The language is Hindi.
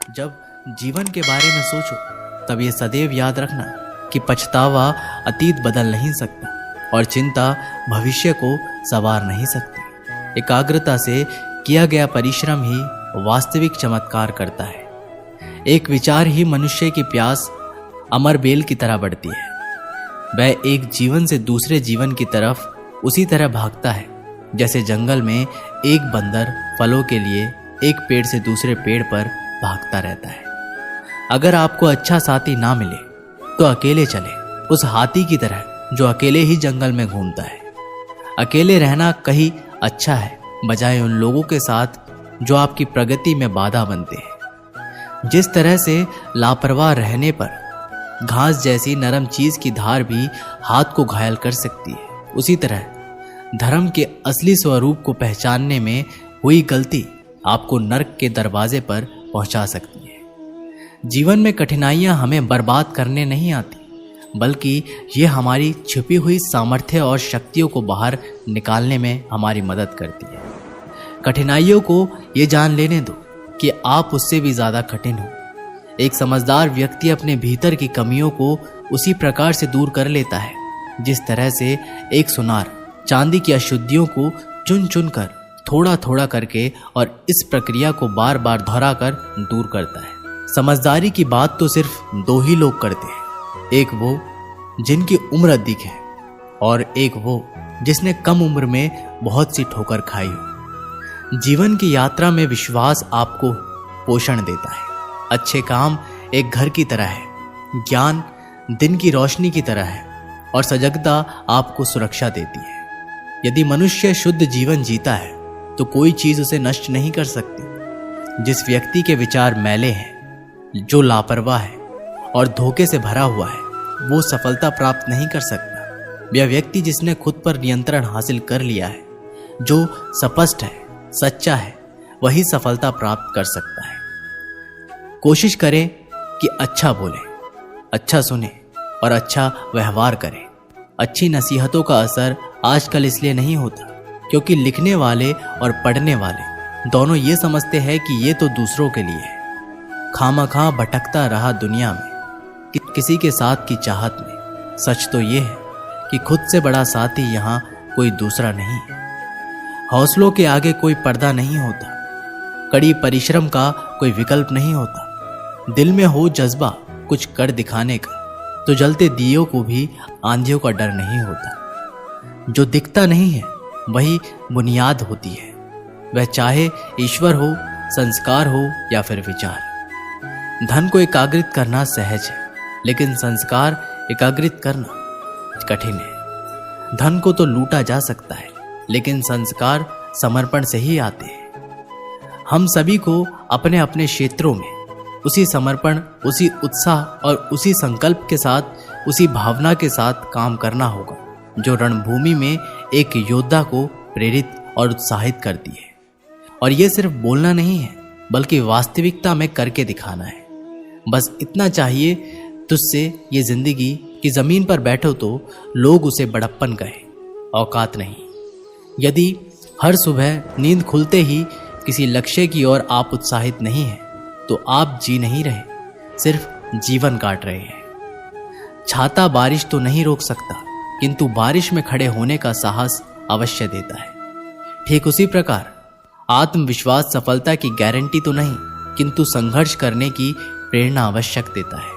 जब जीवन के बारे में सोचो तब ये सदैव याद रखना कि पछतावा अतीत बदल नहीं सकता और चिंता भविष्य को संवार नहीं सकती। एकाग्रता से किया गया परिश्रम ही वास्तविक चमत्कार करता है। एक विचार ही मनुष्य की प्यास अमर बेल की तरह बढ़ती है। वह एक जीवन से दूसरे जीवन की तरफ उसी तरह भागता है जैसे जंगल में एक बंदर फलों के लिए एक पेड़ से दूसरे पेड़ पर भागता रहता है। अगर आपको अच्छा साथी ना मिले तो अकेले चले, उस हाथी की तरह जो अकेले ही जंगल में घूमता है। अकेले रहना कहीं अच्छा है बजाय उन लोगों के साथ जो आपकी प्रगति में बाधा बनते हैं। जिस तरह से लापरवाह रहने पर घास जैसी नरम चीज की धार भी हाथ को घायल कर सकती है, उसी तरह धर्म के असली स्वरूप को पहचानने में हुई गलती आपको नर्क के दरवाजे पर पहुंचा सकती है। जीवन में कठिनाइयां हमें बर्बाद करने नहीं आती, बल्कि ये हमारी छिपी हुई सामर्थ्य और शक्तियों को बाहर निकालने में हमारी मदद करती है। कठिनाइयों को ये जान लेने दो कि आप उससे भी ज्यादा कठिन हो। एक समझदार व्यक्ति अपने भीतर की कमियों को उसी प्रकार से दूर कर लेता है जिस तरह से एक सुनार चांदी की अशुद्धियों को चुन चुन कर थोड़ा थोड़ा करके और इस प्रक्रिया को बार बार दोहरा कर दूर करता है। समझदारी की बात तो सिर्फ दो ही लोग करते हैं, एक वो जिनकी उम्र अधिक है और एक वो जिसने कम उम्र में बहुत सी ठोकर खाई हो। जीवन की यात्रा में विश्वास आपको पोषण देता है। अच्छे काम एक घर की तरह है, ज्ञान दिन की रोशनी की तरह है और सजगता आपको सुरक्षा देती है। यदि मनुष्य शुद्ध जीवन जीता है तो कोई चीज उसे नष्ट नहीं कर सकती। जिस व्यक्ति के विचार मैले हैं, जो लापरवाह है और धोखे से भरा हुआ है, वो सफलता प्राप्त नहीं कर सकता। वह व्यक्ति जिसने खुद पर नियंत्रण हासिल कर लिया है, जो स्पष्ट है, सच्चा है, वही सफलता प्राप्त कर सकता है। कोशिश करें कि अच्छा बोलें, अच्छा सुने और अच्छा व्यवहार करें। अच्छी नसीहतों का असर आजकल इसलिए नहीं होता क्योंकि लिखने वाले और पढ़ने वाले दोनों ये समझते हैं कि ये तो दूसरों के लिए है। खामखा भटकता रहा दुनिया में किसी के साथ की चाहत में। सच तो ये है कि खुद से बड़ा साथी यहाँ कोई दूसरा नहीं है। हौसलों के आगे कोई पर्दा नहीं होता, कड़ी परिश्रम का कोई विकल्प नहीं होता। दिल में हो जज्बा कुछ कर दिखाने का तो जलते दियों को भी आंधियों का डर नहीं होता। जो दिखता नहीं है वही बुनियाद होती है, वह चाहे ईश्वर हो, संस्कार हो या फिर विचार। धन को एकाग्रित करना सहज है, लेकिन संस्कार एकाग्रित करना कठिन है। धन को तो लूटा जा सकता है, लेकिन संस्कार समर्पण से ही आते हैं। हम सभी को अपने अपने क्षेत्रों में उसी समर्पण, उसी उत्साह और उसी संकल्प के साथ, उसी भावना के साथ काम करना होगा जो रणभूमि में एक योद्धा को प्रेरित और उत्साहित करती है। और ये सिर्फ बोलना नहीं है, बल्कि वास्तविकता में करके दिखाना है। बस इतना चाहिए तुझसे ये जिंदगी की जमीन पर बैठो तो लोग उसे बड़प्पन कहे, औकात नहीं। यदि हर सुबह नींद खुलते ही किसी लक्ष्य की ओर आप उत्साहित नहीं हैं, तो आप जी नहीं रहे, सिर्फ जीवन काट रहे हैं। छाता बारिश तो नहीं रोक सकता, किंतु बारिश में खड़े होने का साहस अवश्य देता है। ठीक उसी प्रकार आत्मविश्वास सफलता की गारंटी तो नहीं, किंतु संघर्ष करने की प्रेरणा आवश्यक देता है।